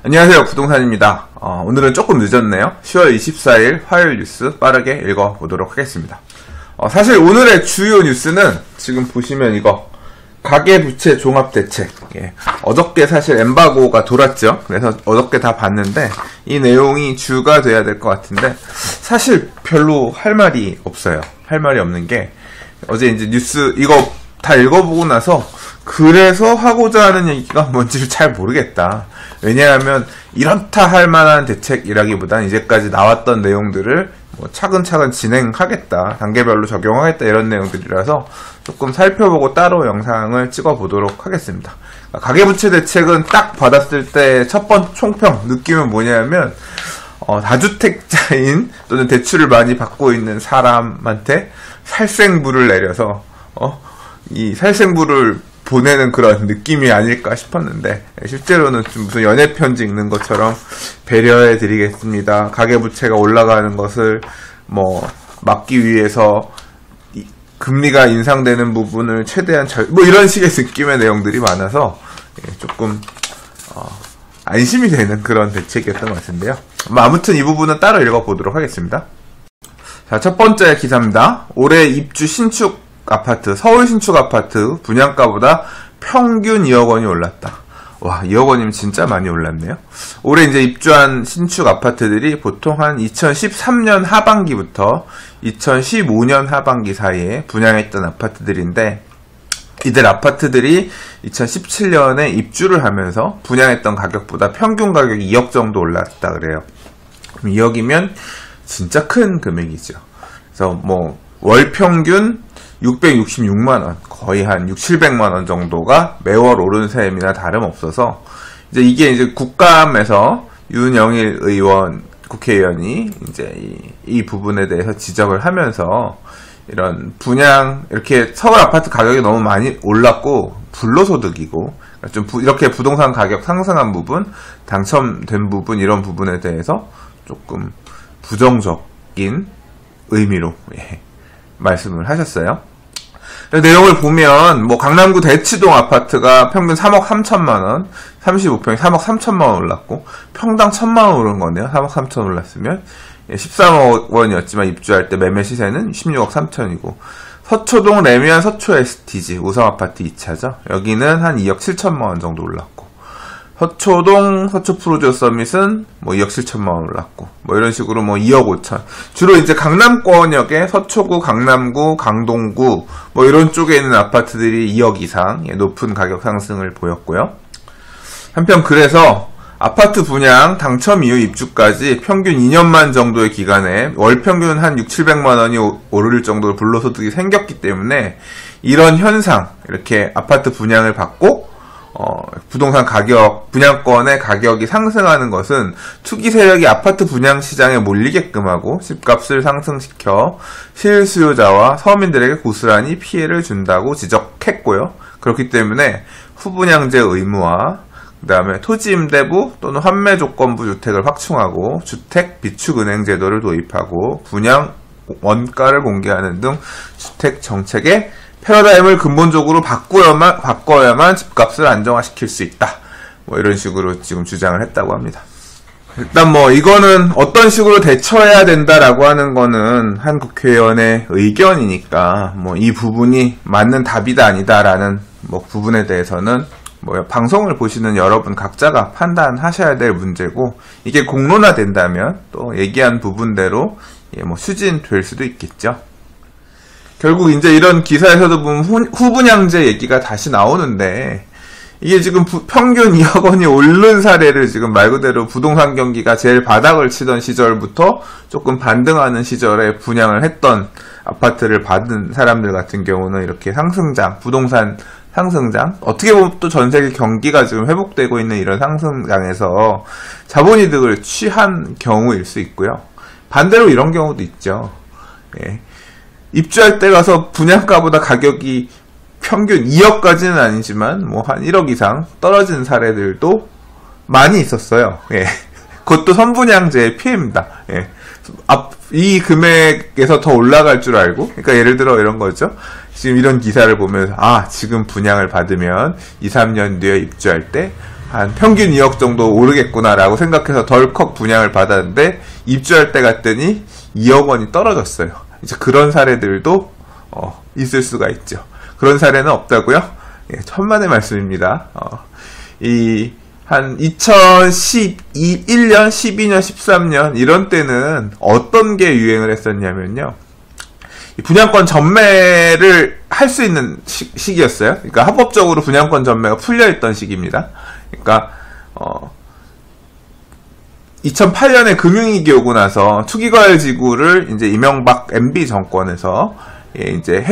안녕하세요, 부동산입니다. 오늘은 조금 늦었네요. 10월 24일 화요일 뉴스 빠르게 읽어보도록 하겠습니다. 사실 오늘의 주요 뉴스는 지금 보시면 이거 가계부채 종합대책. 어저께 사실 엠바고가 돌았죠. 그래서 어저께 다 봤는데 이 내용이 주가 돼야 될 것 같은데 사실 별로 할 말이 없어요. 할 말이 없는 게 어제 이제 뉴스 이거 다 읽어보고 나서 그래서 하고자 하는 얘기가 뭔지를 잘 모르겠다. 왜냐하면 이렇다 할 만한 대책이라기보다는 이제까지 나왔던 내용들을 뭐 차근차근 진행하겠다, 단계별로 적용하겠다 이런 내용들이라서 조금 살펴보고 따로 영상을 찍어보도록 하겠습니다. 가계부채 대책은 딱 받았을 때 첫 번째 총평 느낌은 뭐냐면 다주택자인 또는 대출을 많이 받고 있는 사람한테 살생부를 내려서 이 살생부를 보내는 그런 느낌이 아닐까 싶었는데 실제로는 좀 무슨 연애편지 읽는 것처럼 배려해 드리겠습니다. 가계부채가 올라가는 것을 막기 위해서 금리가 인상되는 부분을 최대한 이런 식의 느낌의 내용들이 많아서 조금 안심이 되는 그런 대책이었던 것 같은데요. 아무튼 이 부분은 따로 읽어보도록 하겠습니다. 자, 첫 번째 기사입니다. 올해 입주 신축 아파트, 서울 신축 아파트 분양가보다 평균 2억 원이 올랐다. 와, 2억 원이면 진짜 많이 올랐네요. 올해 이제 입주한 신축 아파트들이 보통 한 2013년 하반기부터 2015년 하반기 사이에 분양했던 아파트들인데 이들 아파트들이 2017년에 입주를 하면서 분양했던 가격보다 평균 가격이 2억 정도 올랐다 그래요. 그럼 2억이면 진짜 큰 금액이죠. 그래서 월 평균 666만원, 거의 한 6,700만원 정도가 매월 오른 셈이나 다름없어서, 이게 이제 국감에서 윤영일 의원, 국회의원이 이제 이 부분에 대해서 지적을 하면서, 이런 이렇게 서울 아파트 가격이 너무 많이 올랐고, 불로소득이고, 좀 이렇게 부동산 가격 상승한 부분, 당첨된 부분, 이런 부분에 대해서 조금 부정적인 의미로, 말씀을 하셨어요. 내용을 보면 강남구 대치동 아파트가 평균 3억 3천만원, 35평이 3억 3천만원 올랐고 평당 1,000만원 오른 거네요. 3억 3천 올랐으면 13억 원이었지만 입주할 때 매매 시세는 16억 3천이고 서초동 레미안 서초 STG 우성아파트 2차죠. 여기는 한 2억 7천만원 정도 올랐고 서초동 서초프로지오 서밋은 2억 7천만원 올랐고 이런 식으로 2억 5천. 주로 이제 강남권역에 서초구, 강남구, 강동구 이런 쪽에 있는 아파트들이 2억 이상 높은 가격 상승을 보였고요. 한편 그래서 아파트 분양 당첨 이후 입주까지 평균 2년만 정도의 기간에 월 평균 한 6,700만원이 오를 정도로 불로소득이 생겼기 때문에 이런 현상, 이렇게 아파트 분양을 받고 부동산 가격, 분양권의 가격이 상승하는 것은 투기 세력이 아파트 분양 시장에 몰리게끔 하고 집값을 상승시켜 실수요자와 서민들에게 고스란히 피해를 준다고 지적했고요. 그렇기 때문에 후분양제 의무화, 그 다음에 토지임대부 또는 환매조건부 주택을 확충하고 주택 비축은행 제도를 도입하고 분양 원가를 공개하는 등 주택 정책에 패러다임을 근본적으로 바꿔야만 집값을 안정화시킬 수 있다. 이런 식으로 지금 주장을 했다고 합니다. 일단 이거는 어떤 식으로 대처해야 된다라고 하는 거는 한 국회의원의 의견이니까 이 부분이 맞는 답이다 아니다라는 부분에 대해서는 방송을 보시는 여러분 각자가 판단하셔야 될 문제고 이게 공론화된다면 또 얘기한 부분대로 추진될 수도 있겠죠. 결국 이제 이런 기사에서도 보면 후분양제 얘기가 다시 나오는데 이게 지금 평균 2억 원이 오른 사례를 지금 말 그대로 부동산 경기가 제일 바닥을 치던 시절부터 조금 반등하는 시절에 분양을 했던 아파트를 받은 사람들 같은 경우는 이렇게 부동산 상승장, 어떻게 보면 또 전 세계 경기가 지금 회복되고 있는 이런 상승장에서 자본이득을 취한 경우일 수 있고요. 반대로 이런 경우도 있죠. 입주할 때 가서 분양가보다 가격이 평균 2억까지는 아니지만 한 1억 이상 떨어진 사례들도 많이 있었어요. 그것도 선분양제의 피해입니다. 이 금액에서 더 올라갈 줄 알고, 그러니까 예를 들어 이런 거죠. 지금 이런 기사를 보면서 지금 분양을 받으면 2, 3년 뒤에 입주할 때 한 평균 2억 정도 오르겠구나라고 생각해서 덜컥 분양을 받았는데 입주할 때 갔더니 2억 원이 떨어졌어요. 이제 그런 사례들도 있을 수가 있죠. 그런 사례는 없다고요? 예, 천만의 말씀입니다. 한 2011년, 12년, 13년 이런 때는 어떤 게 유행을 했었냐면요. 분양권 전매를 할 수 있는 시기였어요. 그러니까 합법적으로 분양권 전매가 풀려있던 시기입니다. 그러니까 2008년에 금융위기 오고 나서 투기과열지구를 이제 이명박 MB 정권에서 이제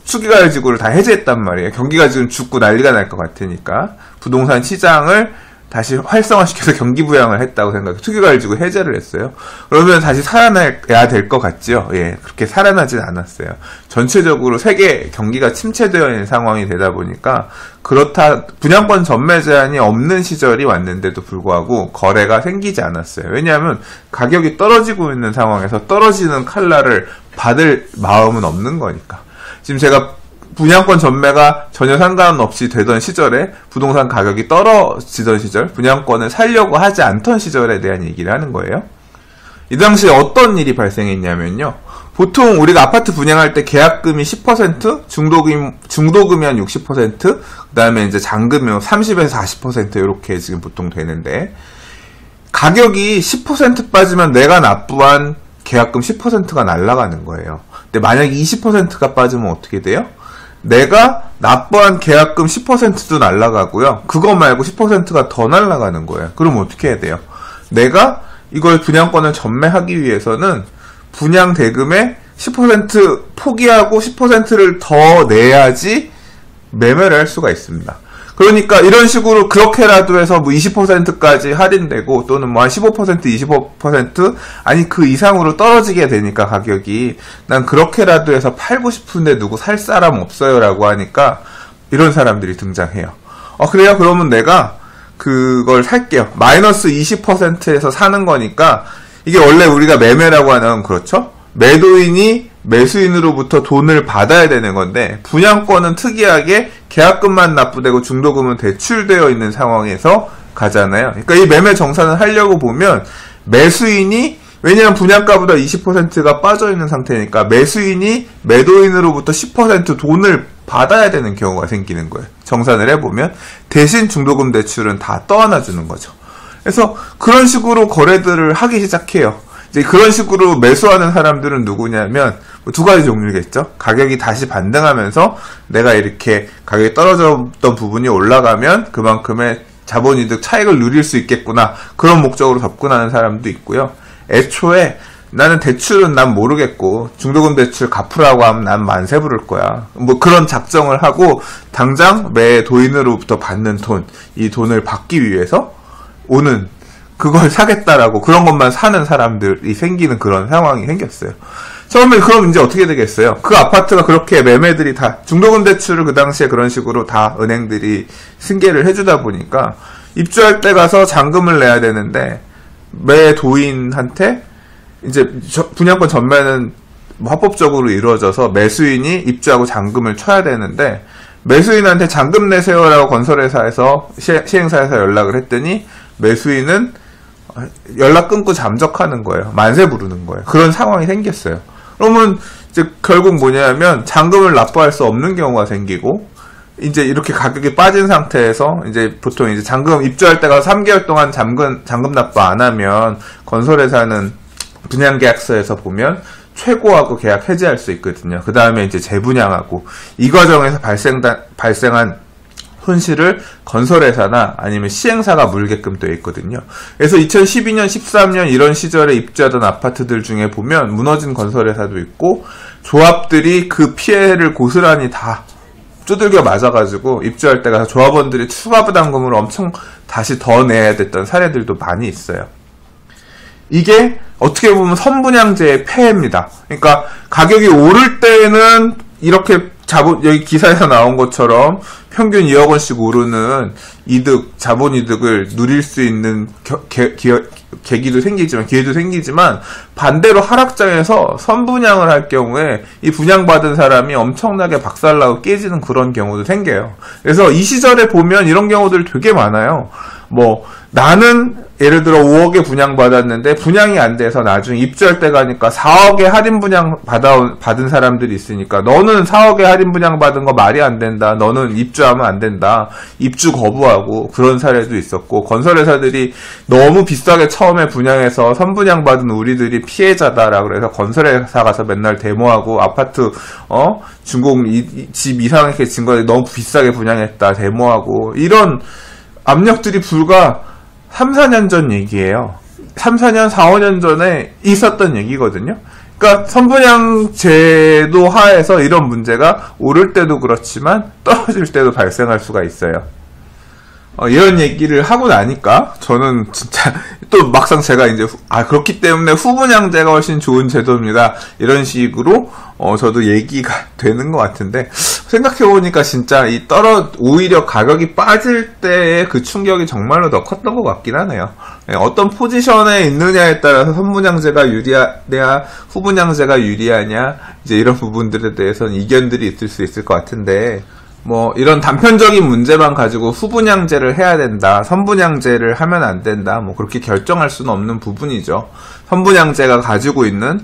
투기과열지구를 다 해제했단 말이에요. 경기가 지금 죽고 난리가 날 것 같으니까 부동산 시장을 다시 활성화시켜서 경기 부양을 했다고 생각해 투기과열지구 해제를 했어요. 그러면 다시 살아나야 될 것 같지요. 예, 그렇게 살아나진 않았어요. 전체적으로 세계 경기가 침체되어 있는 상황이 되다 보니까 그렇다 분양권 전매 제한이 없는 시절이 왔는데도 불구하고 거래가 생기지 않았어요. 왜냐하면 가격이 떨어지고 있는 상황에서 떨어지는 칼날을 받을 마음은 없는 거니까. 지금 제가 분양권 전매가 전혀 상관없이 되던 시절에 부동산 가격이 떨어지던 시절, 분양권을 살려고 하지 않던 시절에 대한 얘기를 하는 거예요. 이 당시에 어떤 일이 발생했냐면요. 보통 우리가 아파트 분양할 때 계약금이 10%, 중도금이 한 60%, 그 다음에 이제 잔금이 30에서 40% 이렇게 지금 보통 되는데, 가격이 10% 빠지면 내가 납부한 계약금 10%가 날아가는 거예요. 근데 만약에 20%가 빠지면 어떻게 돼요? 내가 납부한 계약금 10%도 날아가고요. 그거 말고 10%가 더 날아가는 거예요. 그럼 어떻게 해야 돼요? 내가 이걸 분양권을 전매하기 위해서는 분양 대금의 10% 포기하고 10%를 더 내야지 매매를 할 수가 있습니다. 그러니까 이런 식으로 그렇게라도 해서 뭐 20%까지 할인되고 또는 뭐 한 15%, 25% 아니 그 이상으로 떨어지게 되니까 가격이 난 그렇게라도 해서 팔고 싶은데 누구 살 사람 없어요 라고 하니까 이런 사람들이 등장해요. 그래요? 그러면 내가 그걸 살게요. 마이너스 20%에서 사는 거니까 이게 원래 우리가 매매라고 하는 그렇죠? 매도인이 매수인으로부터 돈을 받아야 되는 건데 분양권은 특이하게 계약금만 납부되고 중도금은 대출되어 있는 상황에서 가잖아요. 그러니까 이 매매 정산을 하려고 보면 매수인이 왜냐하면 분양가보다 20%가 빠져있는 상태니까 매수인이 매도인으로부터 10% 돈을 받아야 되는 경우가 생기는 거예요. 정산을 해보면 대신 중도금 대출은 다 떠안아주는 거죠. 그래서 그런 식으로 거래들을 하기 시작해요. 이제 그런 식으로 매수하는 사람들은 누구냐면 두 가지 종류겠죠. 가격이 다시 반등하면서 내가 이렇게 가격이 떨어졌던 부분이 올라가면 그만큼의 자본이득 차익을 누릴 수 있겠구나. 그런 목적으로 접근하는 사람도 있고요. 애초에 나는 대출은 난 모르겠고 중도금 대출 갚으라고 하면 난 만세 부를 거야. 뭐 그런 작정을 하고 당장 매 도인으로부터 받는 돈, 이 돈을 받기 위해서 오는 그걸 사겠다라고 그런 것만 사는 사람들이 생기는 그런 상황이 생겼어요. 처음에 그럼 이제 어떻게 되겠어요? 그 아파트가 그렇게 매매들이 다 중도금 대출을 그 당시에 그런 식으로 다 은행들이 승계를 해주다 보니까 입주할 때 가서 잔금을 내야 되는데 매 도인한테 이제 분양권 전매는 합법적으로 이루어져서 매수인이 입주하고 잔금을 쳐야 되는데 매수인한테 잔금 내세요라고 건설회사에서 시행사에서 연락을 했더니 매수인은 연락 끊고 잠적하는 거예요. 만세 부르는 거예요. 그런 상황이 생겼어요. 그러면 이제 결국 뭐냐면 잔금을 납부할 수 없는 경우가 생기고 이제 이렇게 가격이 빠진 상태에서 이제 보통 이제 잔금 입주할 때가 3개월 동안 잔금 납부 안 하면 건설회사는 분양계약서에서 보면 최고하고 계약 해지할 수 있거든요. 그 다음에 이제 재분양하고 이 과정에서 발생한 손실을 건설회사나 아니면 시행사가 물게끔 되어 있거든요. 그래서 2012년, 13년 이런 시절에 입주하던 아파트들 중에 보면 무너진 건설회사도 있고 조합들이 그 피해를 고스란히 다 두들겨 맞아가지고 입주할 때 가서 조합원들이 추가 부담금을 엄청 다시 더 내야 됐던 사례들도 많이 있어요. 이게 어떻게 보면 선분양제의 폐해입니다. 그러니까 가격이 오를 때는 이렇게 여기 기사에서 나온 것처럼 평균 2억 원씩 오르는 이득, 자본이득을 누릴 수 있는 계기도 생기지만 반대로 하락장에서 선분양을 할 경우에 이 분양받은 사람이 엄청나게 박살나고 깨지는 그런 경우도 생겨요. 그래서 이 시절에 보면 이런 경우들 되게 많아요. 뭐 나는 예를 들어 5억에 분양받았는데 분양이 안 돼서 나중에 입주할 때 가니까 4억에 할인 분양 받은 사람들이 있으니까 너는 4억에 할인 분양 받은 거 말이 안 된다. 너는 입주하면 안 된다. 입주 거부하고 그런 사례도 있었고, 건설회사들이 너무 비싸게 처음에 분양해서 선분양 받은 우리들이 피해자다라 그래서 건설회사 가서 맨날 데모하고 아파트 준공 집 이상하게 진 거에 너무 비싸게 분양했다 데모하고, 이런 압력들이 불과 3, 4년 전 얘기예요. 3, 4년, 4, 5년 전에 있었던 얘기거든요. 그러니까 선분양 제도 하에서 이런 문제가 오를 때도 그렇지만 떨어질 때도 발생할 수가 있어요. 이런 얘기를 하고 나니까 저는 진짜 또 막상 제가 이제 그렇기 때문에 후분양제가 훨씬 좋은 제도입니다, 이런 식으로 저도 얘기가 되는 것 같은데, 생각해보니까 진짜 오히려 가격이 빠질 때의 그 충격이 정말로 더 컸던 것 같긴 하네요. 어떤 포지션에 있느냐에 따라서 선분양제가 유리하냐 후분양제가 유리하냐, 이제 이런 부분들에 대해서는 이견들이 있을 수 있을 것 같은데, 뭐 이런 단편적인 문제만 가지고 후분양제를 해야 된다, 선분양제를 하면 안 된다, 뭐 그렇게 결정할 수는 없는 부분이죠. 선분양제가 가지고 있는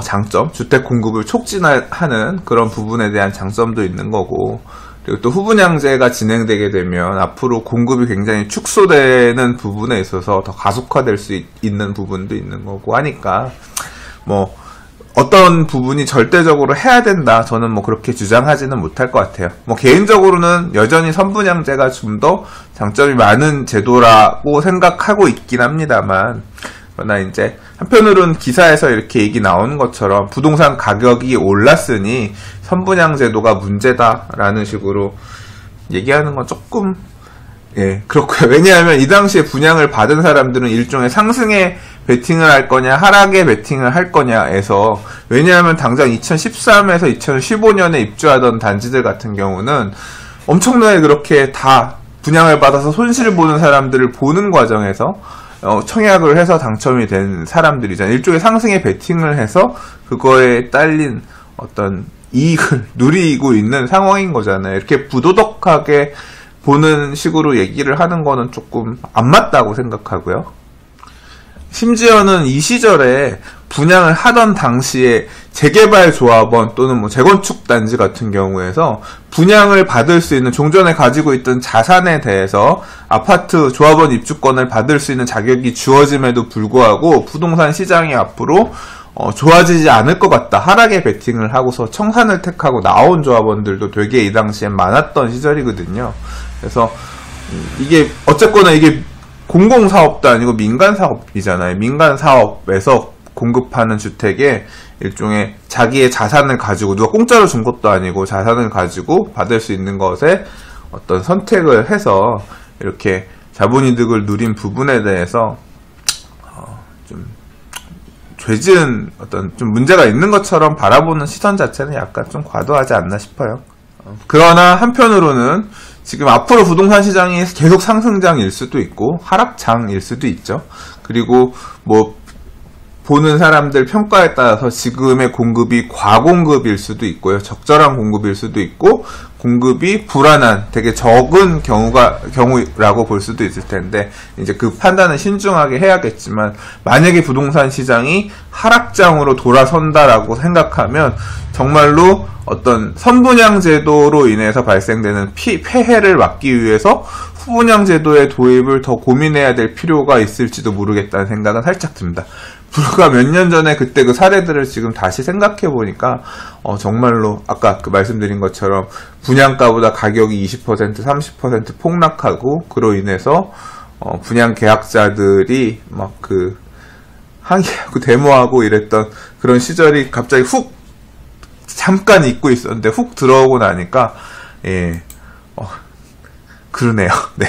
장점, 주택 공급을 촉진하는 그런 부분에 대한 장점도 있는 거고, 그리고 또 후분양제가 진행되게 되면 앞으로 공급이 굉장히 축소되는 부분에 있어서 더 가속화될 수 있는 부분도 있는 거고 하니까, 뭐 어떤 부분이 절대적으로 해야 된다, 저는 뭐 그렇게 주장하지는 못할 것 같아요. 뭐 개인적으로는 여전히 선분양제가 좀 더 장점이 많은 제도라고 생각하고 있긴 합니다만, 그러나 이제 한편으로는 기사에서 이렇게 얘기 나오는 것처럼 부동산 가격이 올랐으니 선분양 제도가 문제다라는 식으로 얘기하는 건 조금 그렇고요. 왜냐하면 이 당시에 분양을 받은 사람들은 일종의 상승에 베팅을 할 거냐 하락에 베팅을 할 거냐에서, 왜냐하면 당장 2013에서 2015년에 입주하던 단지들 같은 경우는 엄청나게 그렇게 다 분양을 받아서 손실을 보는 사람들을 보는 과정에서 청약을 해서 당첨이 된 사람들이잖아요. 일종의 상승에 베팅을 해서 그거에 딸린 어떤 이익을 누리고 있는 상황인 거잖아요. 이렇게 부도덕하게 보는 식으로 얘기를 하는 거는 조금 안 맞다고 생각하고요. 심지어는 이 시절에 분양을 하던 당시에 재개발 조합원 또는 뭐 재건축 단지 같은 경우에서 분양을 받을 수 있는, 종전에 가지고 있던 자산에 대해서 아파트 조합원 입주권을 받을 수 있는 자격이 주어짐에도 불구하고 부동산 시장이 앞으로 좋아지지 않을 것 같다, 하락에 베팅을 하고서 청산을 택하고 나온 조합원들도 되게 이 당시엔 많았던 시절이거든요. 그래서 이게 어쨌거나 이게 공공사업도 아니고 민간사업이잖아요. 민간사업에서 공급하는 주택에 일종의 자기의 자산을 가지고, 누가 공짜로 준 것도 아니고 자산을 가지고 받을 수 있는 것에 어떤 선택을 해서 이렇게 자본이득을 누린 부분에 대해서 좀 죄지은 어떤 좀 문제가 있는 것처럼 바라보는 시선 자체는 약간 좀 과도하지 않나 싶어요. 그러나 한편으로는 지금 앞으로 부동산 시장이 계속 상승장일 수도 있고 하락장일 수도 있죠. 그리고 뭐 보는 사람들 평가에 따라서 지금의 공급이 과공급일 수도 있고요. 적절한 공급일 수도 있고, 공급이 불안한 되게 적은 경우라고 볼 수도 있을 텐데, 이제 그 판단은 신중하게 해야겠지만, 만약에 부동산 시장이 하락장으로 돌아선다라고 생각하면 정말로 어떤 선분양 제도로 인해서 발생되는 폐해를 막기 위해서 후분양 제도의 도입을 더 고민해야 될 필요가 있을지도 모르겠다는 생각은 살짝 듭니다. 불과 몇 년 전에 그때 그 사례들을 지금 다시 생각해 보니까 정말로 아까 그 말씀드린 것처럼 분양가보다 가격이 20% 30% 폭락하고, 그로 인해서 분양 계약자들이 막 그 항의하고 데모하고 이랬던 그런 시절이 갑자기 훅 잠깐 잊고 있었는데 훅 들어오고 나니까 그러네요. 네.